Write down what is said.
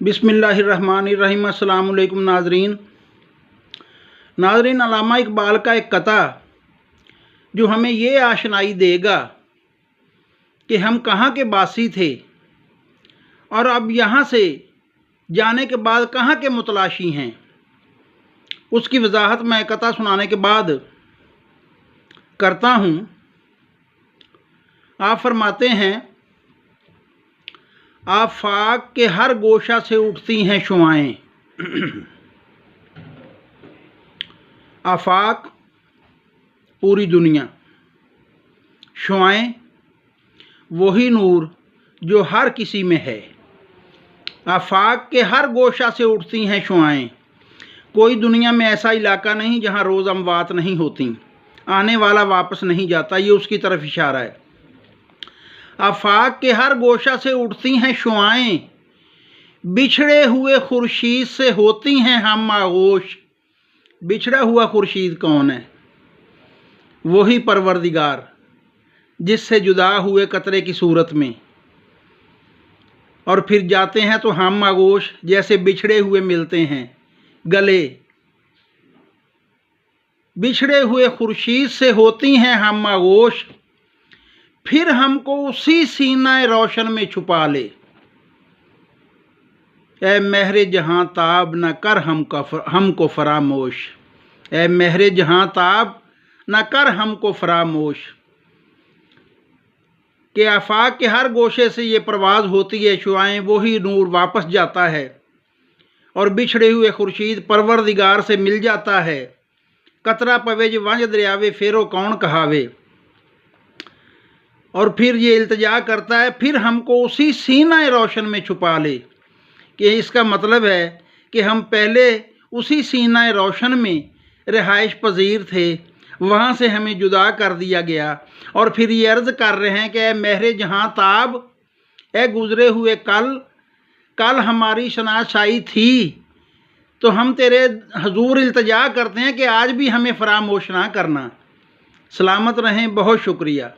बिस्मिल्लाहिर्रहमानिर्रहीम। अस्सलाम वालेकुम नाजरीन। अल्लामा इकबाल का एक कता जो हमें ये आशनाई देगा कि हम कहाँ के बासी थे और अब यहाँ से जाने के बाद कहाँ के मुतलाशी हैं, उसकी वजाहत मैं कता सुनाने के बाद करता हूँ। आप फरमाते हैं, आफाक के हर गोशा से उठती हैं शुआएं। आफाक पूरी दुनिया, शुआएं वही नूर जो हर किसी में है। आफाक के हर गोशा से उठती हैं शुआएं। कोई दुनिया में ऐसा इलाका नहीं जहाँ रोज़ अमवात नहीं होती, आने वाला वापस नहीं जाता, ये उसकी तरफ इशारा है। आफाक के हर गोशा से उठती हैं शुआएं, बिछड़े हुए खुर्शीद से होती हैं हम आगोश। बिछड़ा हुआ खुर्शीद कौन है? वही परवरदिगार जिससे जुदा हुए कतरे की सूरत में, और फिर जाते हैं तो हम आगोश जैसे बिछड़े हुए मिलते हैं गले। बिछड़े हुए खुर्शीद से होती हैं हम आगोश, फिर हमको उसी सीना रोशन में छुपा ले। ए महरे जहां ताब न कर हमको फरामोश। ए महरे जहां ताब न कर हमको फरामोश। के आफाक के हर गोशे से ये परवाज़ होती है शुआएं, वही नूर वापस जाता है और बिछड़े हुए खुर्शीद परवरदिगार से मिल जाता है। कतरा पवे जो वंज दरियावे फेरो कौन कहावे। और फिर ये इल्तिजा करता है, फिर हमको उसी सीना रोशन में छुपा ले। कि इसका मतलब है कि हम पहले उसी सीना रोशन में रिहाइश पजीर थे, वहाँ से हमें जुदा कर दिया गया। और फिर ये अर्ज़ कर रहे हैं कि ए महरे जहाँ ताब, ए गुज़रे हुए कल हमारी शनाशाई थी, तो हम तेरे हजूर इल्तिजा करते हैं कि आज भी हमें फरामोश ना करना। सलामत रहें, बहुत शुक्रिया।